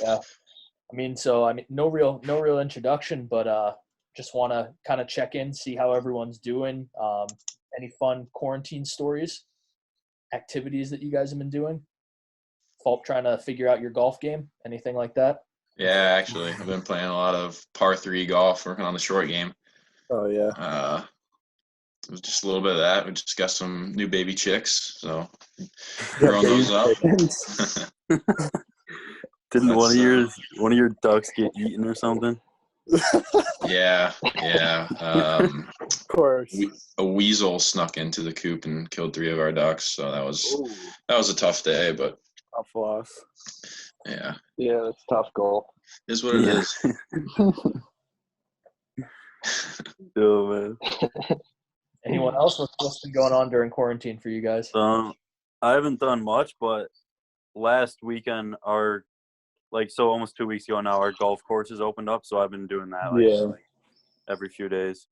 Yeah. No real introduction, but just want to kind of check in, see how everyone's doing. Any fun quarantine stories, activities that you guys have been doing? Fulp trying to figure out your golf game, anything like that? Yeah, actually, I've been playing a lot of par 3 golf, working on the short game. Oh, yeah. It was just a little bit of that. We just got some new baby chicks, so growing those up. Didn't one of your ducks get eaten or something? Yeah. Of course. A weasel snuck into the coop and killed 3 of our ducks, so that was a tough day, but Tough loss. yeah. Yeah, that's tough goal. Is what it is. Oh, man. Anyone else? What's been going on during quarantine for you guys? I haven't done much, but last weekend almost 2 weeks ago now, our golf courses opened up, so I've been doing that every few days.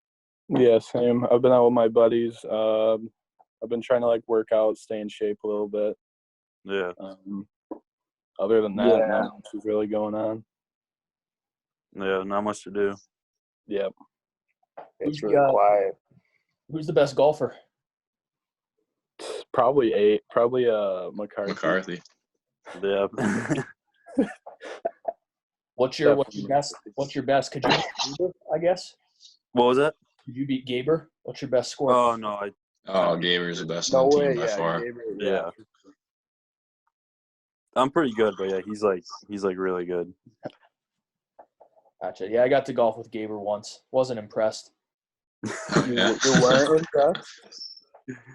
Yeah, same. I've been out with my buddies. I've been trying to work out, stay in shape a little bit. Yeah. Other than that, not much is really going on. Yeah, not much to do. Yep. It's really quiet. Who's the best golfer? Probably McCarthy. Yeah. What's your best? Could you beat Gaber, I guess? What was that? Could you beat Gaber? What's your best score? Oh, no. Gaber's the best on the team by far. Yeah. I'm pretty good, but yeah, he's really good. Gotcha. Yeah, I got to golf with Gaber once. Wasn't impressed. Oh, yeah. You weren't impressed?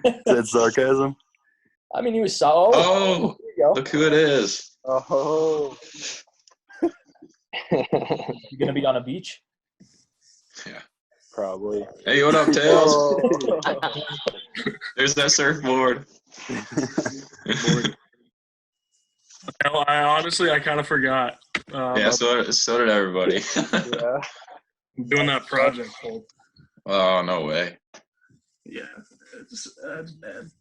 Is that sarcasm? I mean, he was solid. Oh, look who it is. Oh. You gonna be on a beach? Yeah. Probably. Hey, what up, Tails? Oh. There's that surfboard. I kind of forgot. So did everybody. Yeah. I'm doing that project. Fulp. Oh, no way. Yeah, it's bad.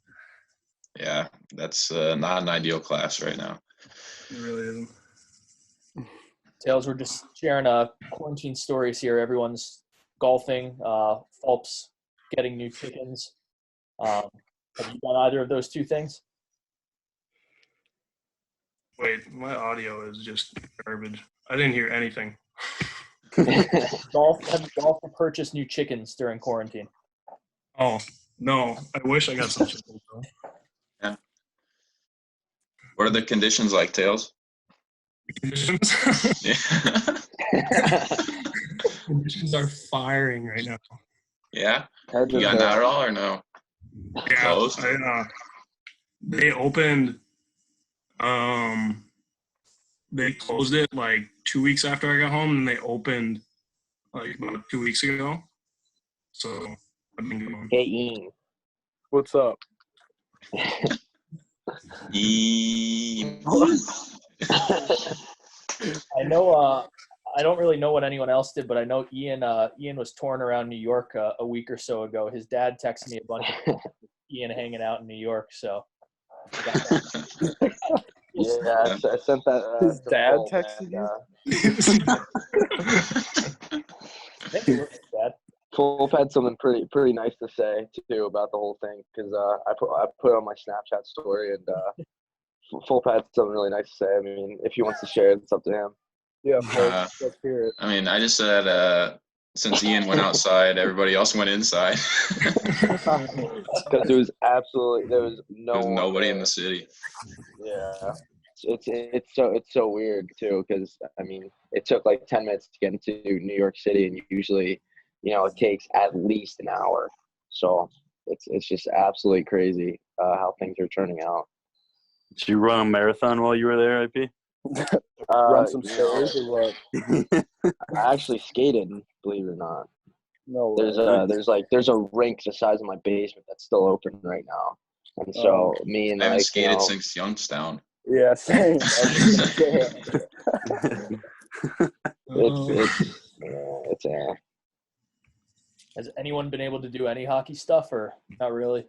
Yeah, that's not an ideal class right now. It really isn't. Tails, we're just sharing quarantine stories here. Everyone's golfing. Fulp's getting new chickens. Have you done either of those two things? Wait, my audio is just garbage. I didn't hear anything. Have you golfed or purchased new chickens during quarantine? Oh, no. I wish I got some chickens, though. Yeah. What are the conditions like, Tails? Conditions? Yeah. Conditions are firing right now. Yeah? You got an Adderall or no? Yeah. Closed? They opened they closed it 2 weeks after I got home, and they opened about 2 weeks ago. So I've been going. Hey, Ian. What's up? I know. I don't really know what anyone else did, but I know Ian was touring around New York a week or so ago. His dad texted me a bunch of Ian hanging out in New York. So. Yeah, I sent that. His dad texted you? Dad. Fulp had something pretty nice to say too about the whole thing, because I put on my Snapchat story, and Fulp had something really nice to say. I mean, if he wants to share it, it's up to him. Yeah, let's hear it. I mean, I just said since Ian went outside, everybody else went inside. Because there was nobody in the city. Yeah, it's so weird too, because I mean, it took 10 minutes to get into New York City, and usually, it takes at least an hour. So it's just absolutely crazy how things are turning out. Did you run a marathon while you were there, IP? Run some stairs or what? I actually skated, believe it or not. No. There's a rink the size of my basement that's still open right now, and so me and I haven't skated since Youngstown. Yeah, same. It's Has anyone been able to do any hockey stuff, or not really?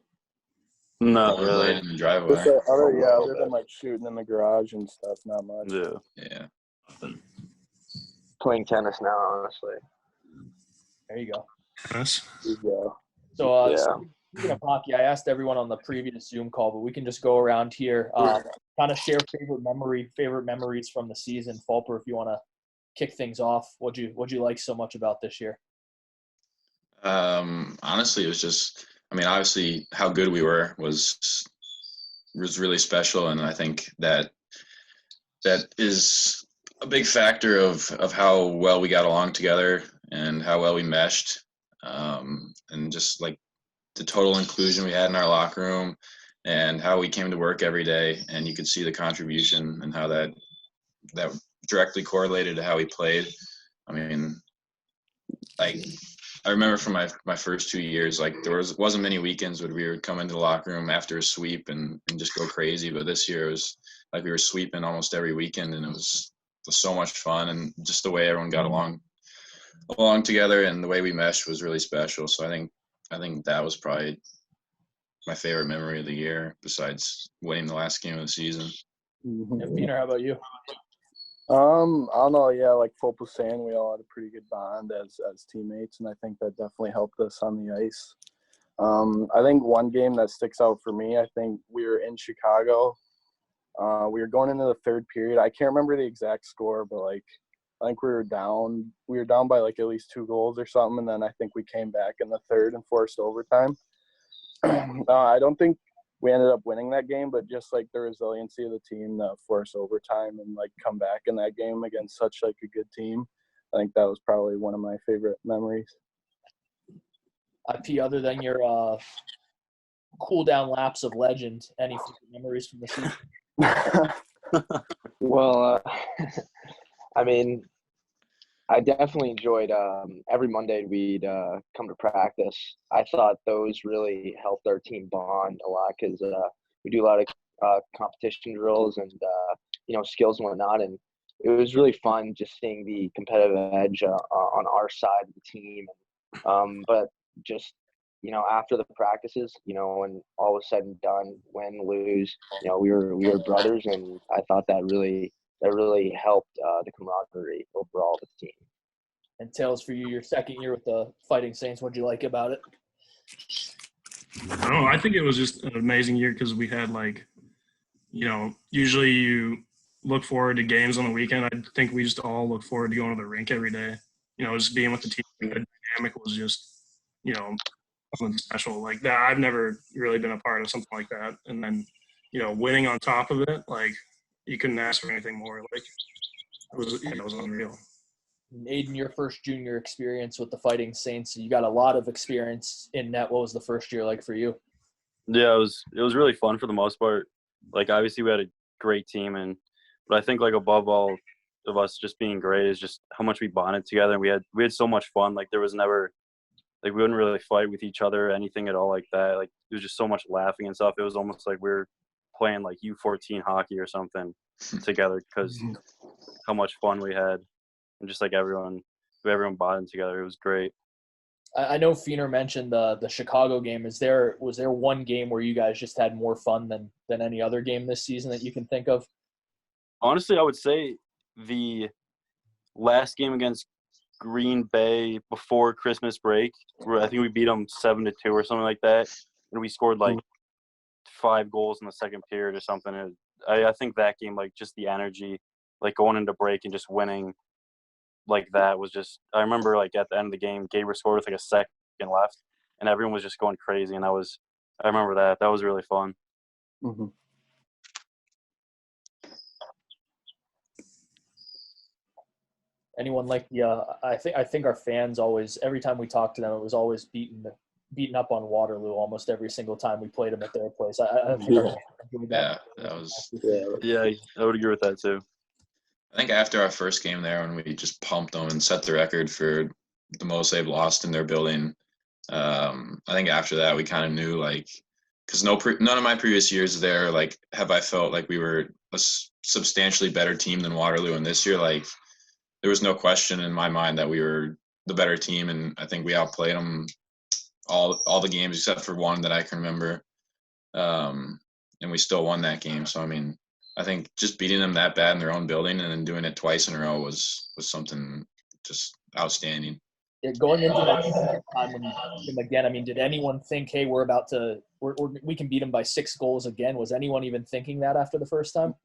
Not really. In the driveway. Other than shooting in the garage and stuff, not much. Yeah. Yeah. playing tennis now, honestly. There you go. Yes. Yeah. So, Yeah. speaking of hockey, I asked everyone on the previous Zoom call, but we can just go around here, kind of share favorite memories from the season. Fulper, if you want to kick things off, what'd you like so much about this year? Honestly, it was just, I mean, obviously how good we were was really special, and I think that is a big factor of how well we got along together and how well we meshed, and just like the total inclusion we had in our locker room and how we came to work every day, and you could see the contribution and how that directly correlated to how we played. I mean, like I remember from my first 2 years, like there wasn't many weekends where we would come into the locker room after a sweep and just go crazy. But this year it was like we were sweeping almost every weekend, and it was so much fun, and just the way everyone got along together and the way we meshed was really special. So I think that was probably my favorite memory of the year, besides winning the last game of the season. Mhm. Peter, how about you? I don't know. Yeah, like Fulp was saying, we all had a pretty good bond as teammates, and I think that definitely helped us on the ice. I think one game that sticks out for me, I think we were in Chicago. We were going into the third period. I can't remember the exact score, but like I think we were down by like at least 2 goals or something, and then I think we came back in the third and forced overtime. I don't think we ended up winning that game, but just like the resiliency of the team to force overtime and like come back in that game against such like a good team, I think that was probably one of my favorite memories. IP, other than your cool down laps of legend, any memories from the season? Well, I mean, I definitely enjoyed every Monday we'd come to practice. I thought those really helped our team bond a lot because we do a lot of competition drills and skills and whatnot, and it was really fun just seeing the competitive edge on our side of the team. But just after the practices, when all was said and done, win, lose, we were brothers, and I thought that really helped the camaraderie overall of the team. And Tails, for you, your second year with the Fighting Saints, what'd you like about it? I don't know. I think it was just an amazing year because we had usually you look forward to games on the weekend. I think we just all look forward to going to the rink every day. Just being with the team. The dynamic was just, something special like that. I've never really been a part of something like that. And then, winning on top of it, like you couldn't ask for anything more. Like it was unreal. Aidan, your first junior experience with the Fighting Saints, you got a lot of experience in net. What was the first year like for you? Yeah, it was really fun for the most part. Like obviously we had a great team, but I think like above all of us just being great is just how much we bonded together, and we had so much fun. Like there was never like we wouldn't really fight with each other or anything at all like that. Like it was just so much laughing and stuff. It was almost like we were playing like U14 hockey or something together because how much fun we had, and just like everyone bonded together. It was great. I know Feener mentioned the Chicago game. Was there one game where you guys just had more fun than any other game this season that you can think of? Honestly, I would say the last game against Green Bay before Christmas break, where I think we beat them 7-2 or something like that, and we scored like 5 goals in the second period or something. And I think that game, like just the energy, like going into break and just winning like that was just. I remember like at the end of the game, Gabriel scored with like a second left, and everyone was just going crazy. And I remember that. That was really fun. Mm-hmm. Anyone like the? I think our fans always, every time we talked to them, it was always beaten up on Waterloo almost every single time we played them at their place. I think our fans enjoyed that. Yeah, that was. Yeah, I would agree with that too. I think after our first game there, when we just pumped them and set the record for the most they've lost in their building, I think after that we kind of knew, like, because none of my previous years there, like, have I felt like we were a substantially better team than Waterloo, and this year, like, there was no question in my mind that we were the better team, and I think we outplayed them all the games except for one that I can remember, and we still won that game. So I mean, I think just beating them that bad in their own building and then doing it twice in a row was something just outstanding. Yeah, going into that second time when you beat them again, I mean, did anyone think, hey, we can beat them by 6 goals again? Was anyone even thinking that after the first time?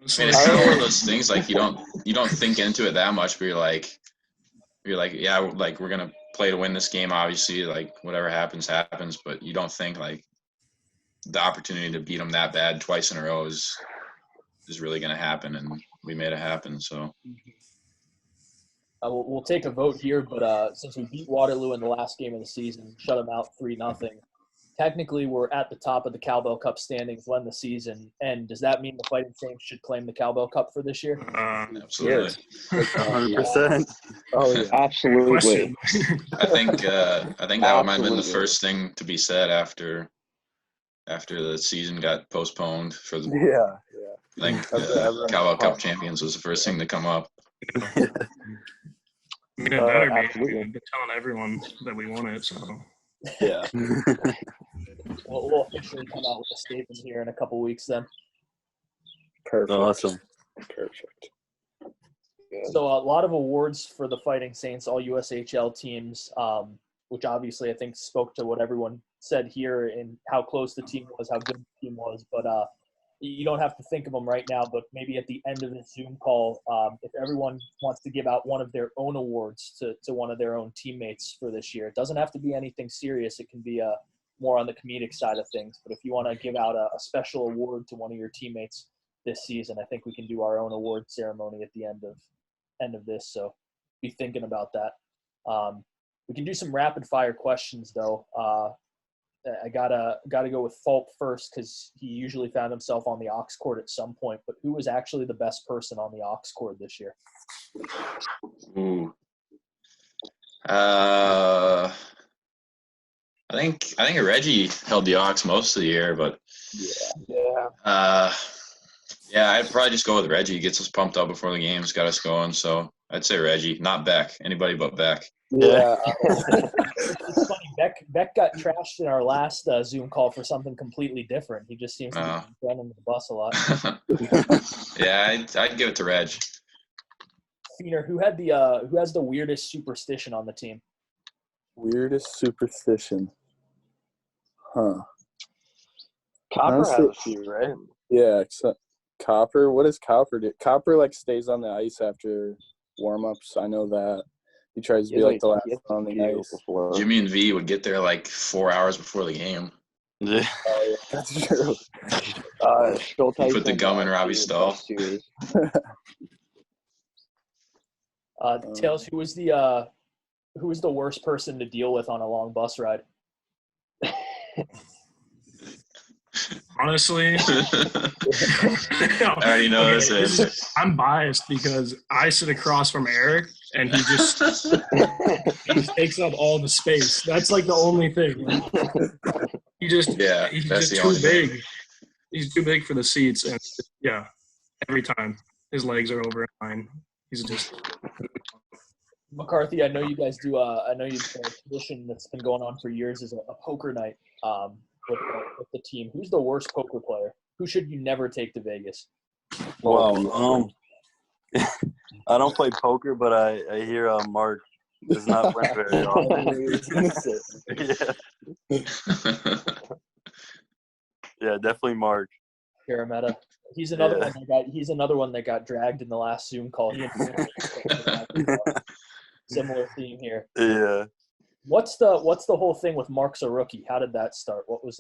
I mean, it's kind of one of those things, like, you don't think into it that much, but you're like, yeah, like, we're gonna play to win this game, obviously, like, whatever happens, but you don't think, like, the opportunity to beat them that bad twice in a row is really gonna happen, and we made it happen. So We'll take a vote here, but since we beat Waterloo in the last game of the season, shut them out 3-0. Technically, we're at the top of the Cowbell Cup standings when the season end. Does that mean the Fighting Saints should claim the Cowbell Cup for this year? absolutely, 100%. Oh yeah, Absolutely. I think that might have been the first thing to be said after the season got postponed for the. yeah. I think Cowbell Cup champions was the first thing to come up. I mean, it better be. Absolutely. I've been telling everyone that we won it, so. Yeah. We'll officially come out with a statement here in a couple weeks then. Perfect. Awesome. Perfect. So a lot of awards for the Fighting Saints, all USHL teams, which obviously I think spoke to what everyone said here and how close the team was, how good the team was. But you don't have to think of them right now, but maybe at the end of the Zoom call, if everyone wants to give out one of their own awards to one of their own teammates for this year. It doesn't have to be anything serious. It can be more on the comedic side of things. But if you want to give out a special award to one of your teammates this season, I think we can do our own award ceremony at the end of this. So be thinking about that. We can do some rapid fire questions though. I gotta go with Fulp first because he usually found himself on the aux court at some point. But who was actually the best person on the aux court this year? Ooh. I think Reggie held the aux most of the year, but yeah, I'd probably just go with Reggie. He gets us pumped up before the games, got us going. So I'd say Reggie, not Beck. Anybody but Beck. Yeah. It's funny. Beck got trashed in our last Zoom call for something completely different. He just seems to be running the bus a lot. Yeah, I'd give it to Reg. Feener, who has the weirdest superstition on the team? Weirdest superstition. Huh. Copper Honestly, has a few, right? Yeah, except Copper. What does Copper do? Copper like stays on the ice after warm-ups. I know that. He tries to be like the last on the ice. Jimmy and V would get there like 4 hours before the game. Yeah. Oh, yeah, that's true. Put the gum in Robbie's stall. Tails, who was the worst person to deal with on a long bus ride? Honestly, I already know this. I'm biased because I sit across from Eric, and he just takes up all the space. That's like the only thing. He's just too big. He's too big for the seats, and every time his legs are over mine. He's just. McCarthy, I know you guys do. I know you've got a tradition that's been going on for years is a poker night. With the team. Who's the worst poker player? Who should you never take to Vegas? Well, I don't play poker, but I hear Mark does not win very often. Yeah, definitely Mark. Parameta. He's another one that got dragged in the last Zoom call. Similar theme here. Yeah. What's the whole thing with Mark's a rookie? How did that start? What was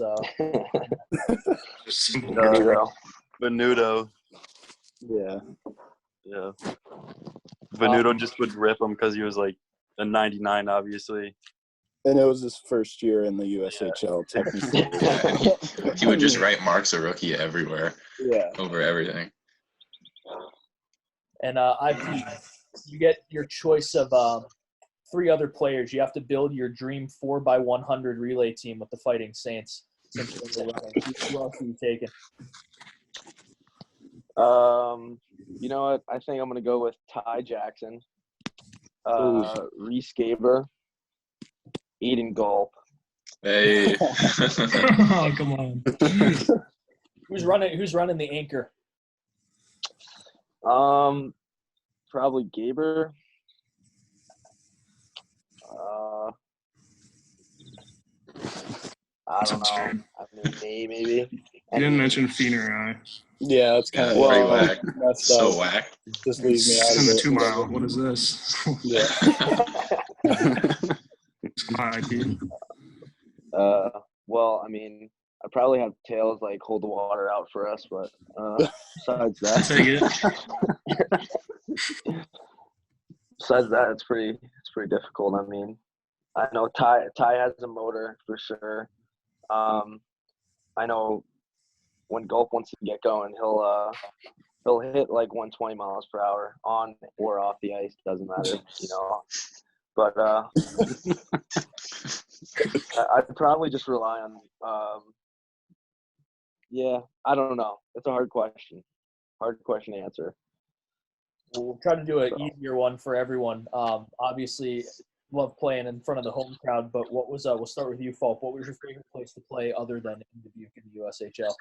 Venuto. Yeah. Venuto just would rip him because he was like a 99, obviously. And it was his first year in the USHL, technically. Yeah, he would just write Mark's a rookie everywhere. Yeah. Over everything. And you get your choice of 3 other players. You have to build your dream 4x100 relay team with the Fighting Saints. Who else are you taking? You know what? I think I'm gonna go with Ty Jackson, Reese Gaber, Aidan Gulp. Hey. Oh, come on. Who's running the anchor? Probably Gaber. I That's don't know. absurd. I mean, maybe. You didn't mention Fiend or I. Yeah, that's kind Yeah, of pretty well, whack. messed So up. whack. Just leave me out It's of in the it. 2 mile. What is this? Yeah. It's my IP. well, I mean, I probably have Tails like hold the water out for us, but besides I'll take it. that, it's pretty difficult. I mean, I know Ty has a motor for sure. I know when Gulp wants to get going, he'll hit like 120 miles per hour on or off the ice. Doesn't matter, But I'd probably just rely on. Yeah, I don't know. It's a hard question. Hard question to answer. We'll try to do an easier one for everyone. Obviously, love playing in front of the home crowd, but what was we'll start with you, Fulp. What was your favorite place to play other than in Dubuque in the USHL?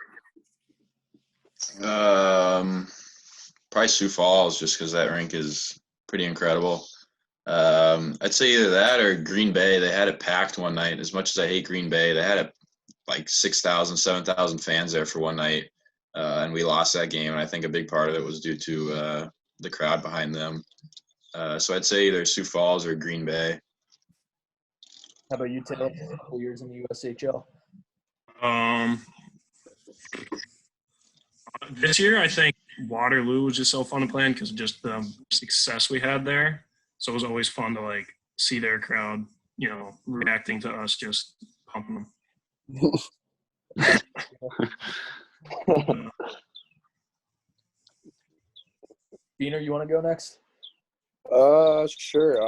Probably Sioux Falls, just because that rink is pretty incredible. I'd say either that or Green Bay. They had it packed one night. As much as I hate Green Bay, they had like 6,000, 7,000 fans there for one night, and we lost that game. And I think a big part of it was due to the crowd behind them. So I'd say either Sioux Falls or Green Bay. How about you, Taylor? A couple years in the USHL. This year, I think Waterloo was just so fun to play in because of just the success we had there. So it was always fun to like see their crowd, reacting to us just pumping them. Beaner, you want to go next? Sure.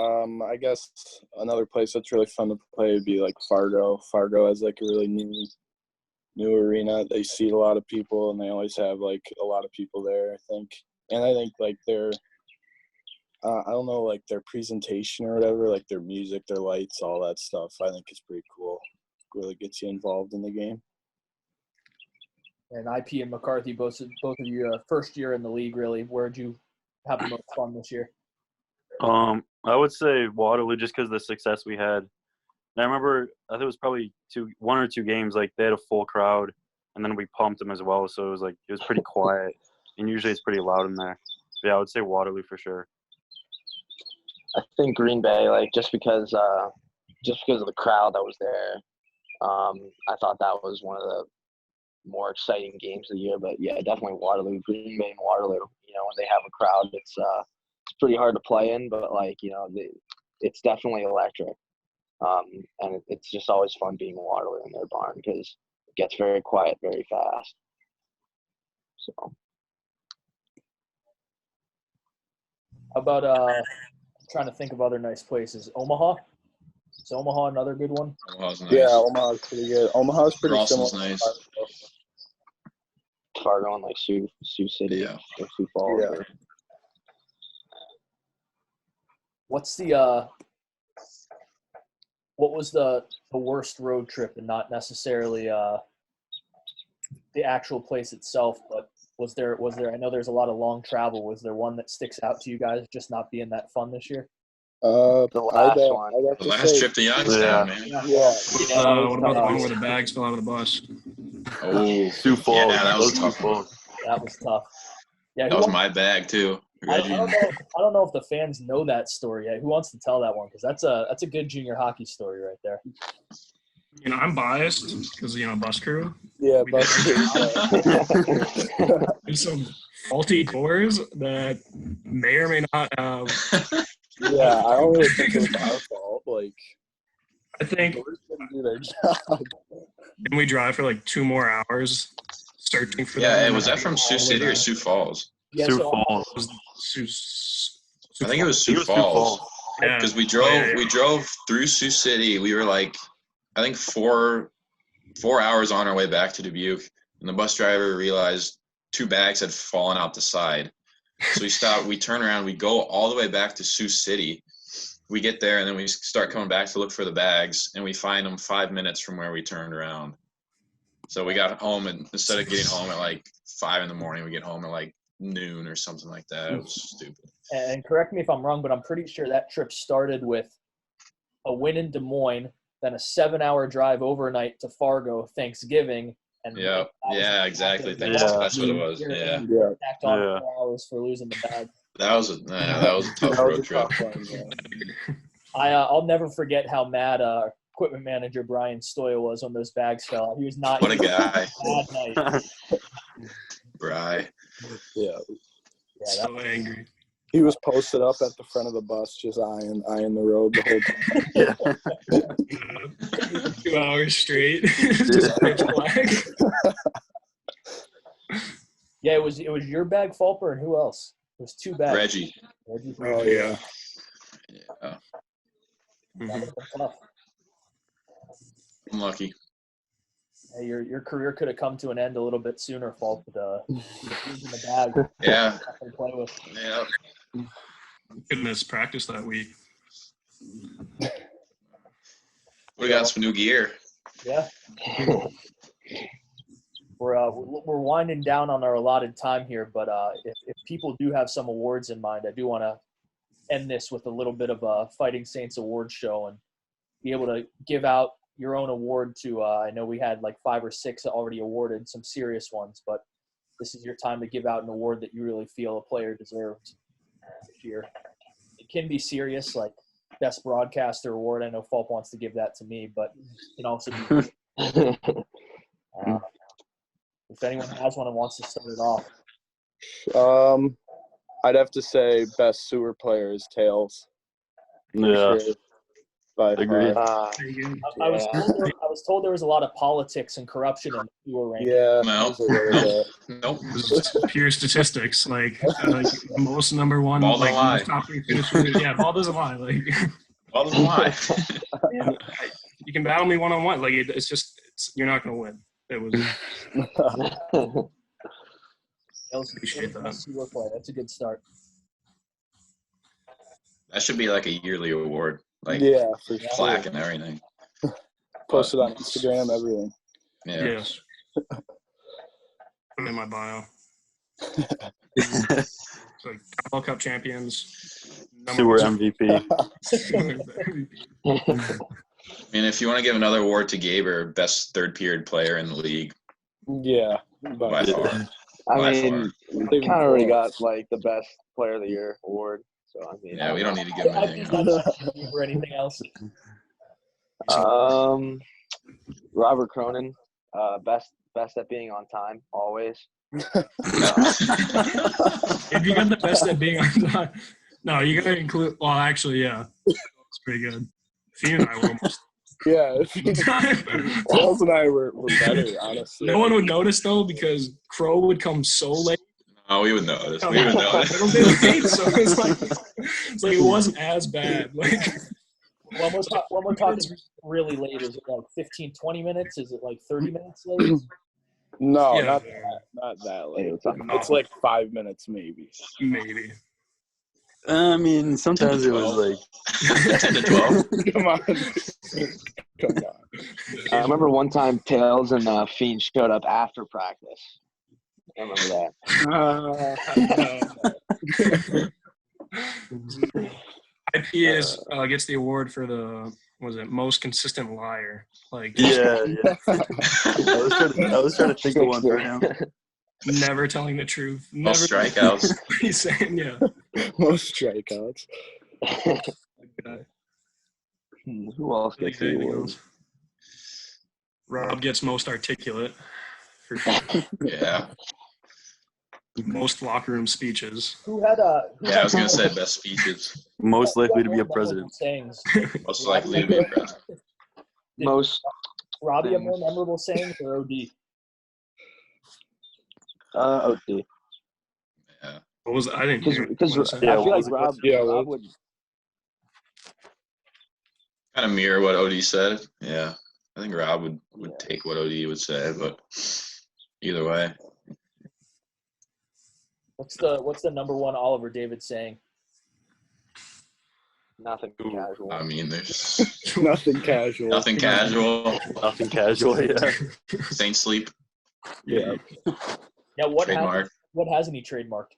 I guess another place that's really fun to play would be like Fargo. Fargo has like a really new arena. They seat a lot of people, and they always have like a lot of people there, I think. And I think like their I don't know, like their presentation or whatever, like their music, their lights, all that stuff, I think is pretty cool. Really gets you involved in the game. And IP and McCarthy, both of you, first year in the league, really. Where'd you have the most fun this year? I would say Waterloo, just because of the success we had. And I remember, I think it was probably one or two games, like they had a full crowd, and then we pumped them as well. So it was pretty quiet, and usually it's pretty loud in there. But yeah, I would say Waterloo for sure. I think Green Bay, like just because of the crowd that was there. I thought that was one of the more exciting games of the year. But yeah, definitely Waterloo, Green Bay, and Waterloo. When they have a crowd, it's pretty hard to play in, but it's definitely electric. And it's just always fun being in Waterloo in their barn because it gets very quiet very fast. So. How about trying to think of other nice places? Omaha? Is Omaha another good one? Omaha's nice. Yeah, Omaha's pretty good. Omaha's pretty Rawson's similar. nice. Fargo and like Sioux City, Yeah. or Sioux Falls. Yeah. What's what was the worst road trip, and not necessarily the actual place itself, but was there I know there's a lot of long travel. Was there one that sticks out to you guys just not being that fun this year? The last one. The last trip to Youngstown, man. Yeah. What about the one where the bags fell out of the bus? Oh, Sioux Falls. yeah, that was a tough one. That was tough. Yeah, That was my bag too. I don't know if the fans know that story yet. Who wants to tell that one? Because that's a good junior hockey story right there. I'm biased because bus crew. Yeah, We but There's some faulty doors that may or may not have. yeah, I don't really think it was our fault. Like, I think the Brewers didn't do their job. and we drive for like 2 more hours searching for Yeah, them. was that from Sioux City or Sioux Falls? Yeah, Sioux so Falls. I think it was Sioux Falls. Yeah. Because we drove through Sioux City. We were like, I think 4 hours on our way back to Dubuque, and the bus driver realized 2 bags had fallen out the side. So we stopped. We turn around. We go all the way back to Sioux City. We get there, and then we start coming back to look for the bags, and we find them 5 minutes from where we turned around. So we got home, and instead of getting home at like 5 in the morning, we get home at like noon or something like that. It was stupid. And correct me if I'm wrong, but I'm pretty sure that trip started with a win in Des Moines, then a 7-hour drive overnight to Fargo, Thanksgiving. And Yeah, exactly. Yeah. That's what it was. Yeah, Yeah. Tacked on Yeah. 4 hours for losing the bag. that was a tough That was road a trip. tough one, yeah. I'll never forget how mad equipment manager Brian Stoya was when those bags fell out. He was not. What a guy, Bad night. Bry. Yeah. Yeah, So angry. He was posted up at the front of the bus, just eyeing the road the whole time. 2 hours straight. Just pitch black. Yeah, it was your bag, Fulper, and who else? It was 2 bags. Reggie. Reggie. Oh yeah. Yeah, That would've been tough. I'm lucky. Hey, your career could have come to an end a little bit sooner, Fulp, but losing the bag. Yeah, Nothing to play with. yeah. Couldn't miss practice that week. We got some new gear. Yeah. We're winding down on our allotted time here, but if people do have some awards in mind, I do want to end this with a little bit of a Fighting Saints award show and be able to give out your own award to I know we had like 5 or 6 already awarded, some serious ones, but this is your time to give out an award that you really feel a player deserved this year. It can be serious, like Best Broadcaster Award. I know Fulp wants to give that to me, but it can also be if anyone has one and wants to start it off. I'd have to say best sewer player is Tails. Yeah. Sure. By Agreed. far. I was told there was a lot of politics and corruption in the sewer ranking. Yeah. No. there's a little bit. Nope. It was pure statistics. Like most number one, Ball don't lie. most top 3 finishers. Yeah, ball doesn't lie. Like All doesn't lie. you can battle me one-on-one. Like it's just you're not gonna win. It was appreciate that. Sewer play. That's a good start. That should be like a yearly award, like Yeah, for plaque sure. and everything. Post it on Instagram, everything. Yeah. Yes. Put it in my bio. So, like World Cup champions. Sewer MVP. I mean, if you want to give another award to Gaber, best third period player in the league, Yeah. by far. I By mean, we kind of already got like the best player of the year award. So I mean, Yeah, we don't need to give him I anything think else. that's for anything else. Robert Cronin, best at being on time always. If you got the best at being on time, no, you gotta include. Well, actually, yeah, it's pretty good. Fee and I were almost. Yeah. Time. Tails and I were better, honestly. No one would notice though because Crow would come so late. Oh, we would notice. We would notice. Little bit late, so it's like it wasn't as bad. Like When we're talking really late, is it like 15, 20 minutes? Is it like 30 minutes late? No, Yeah. not that late. No. It's like 5 minutes maybe. maybe. I mean, sometimes it was like 10 to 12. Come on. Come on. I remember one time Tails and Fiend showed up after practice. I remember that. IPS gets the award for the most consistent liar. Like yeah. I was trying to think of one for him. never telling the truth. Never Most strikeouts. He's saying yeah. Most strikeouts. Who else Like gets the anything award? else. Rob gets most articulate for sure. Yeah. Most locker room speeches. Who had Yeah, I was going to say best speeches. Most likely to be a president. sayings? Most likely to be a president. Most Robbie have more memorable sayings or OD? OT. Yeah. What was I didn't hear. Because What was I that? Yeah, feel what like was it? Rob, Yeah, Rob would. Kind of mirror what OD said. Yeah. I think Rob would Yeah. take what OD would say, but either way. What's the number one Oliver David saying? Nothing casual. I mean, there's Nothing casual. nothing casual. Nothing casual, yeah. Saint sleep. Yeah. Yeah, what Trademark. What hasn't he trademarked?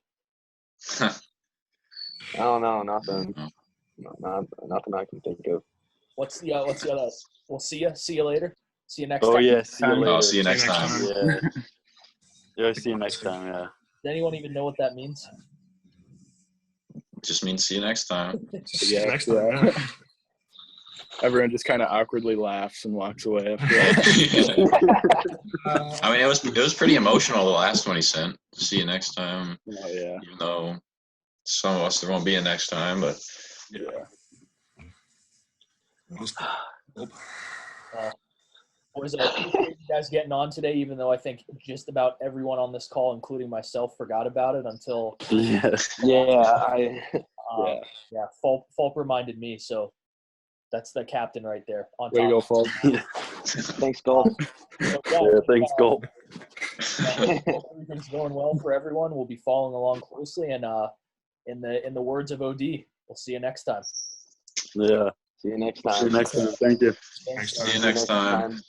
I don't know. Nothing. Nothing I can think of. What's the other? We'll see you. See you later. See you next Oh time. yeah, see you Oh, later. I'll see you next time. Yeah. Yeah, see you next time. Yeah. Does anyone even know what that means? Just means see you next time. See you Yeah, next time. yeah. Yeah. Everyone just kind of awkwardly laughs and walks away after that. I mean, it was pretty emotional, the last one he sent. See you next time. Oh, yeah. Even though some of us there won't be a next time, but Yeah. Boys, I appreciate you guys getting on today, even though I think just about everyone on this call, including myself, forgot about it until Yeah. yeah, Fulp reminded me, so that's the captain right there. On Way to go, top. Fulp. Thanks, Gold. So, Yeah, thanks, Gold. hope everything's going well for everyone. We'll be following along closely, and in the words of OD, we'll see you next time. Yeah. See you next See you time. next time. Thank you. Thanks, Next see you next time.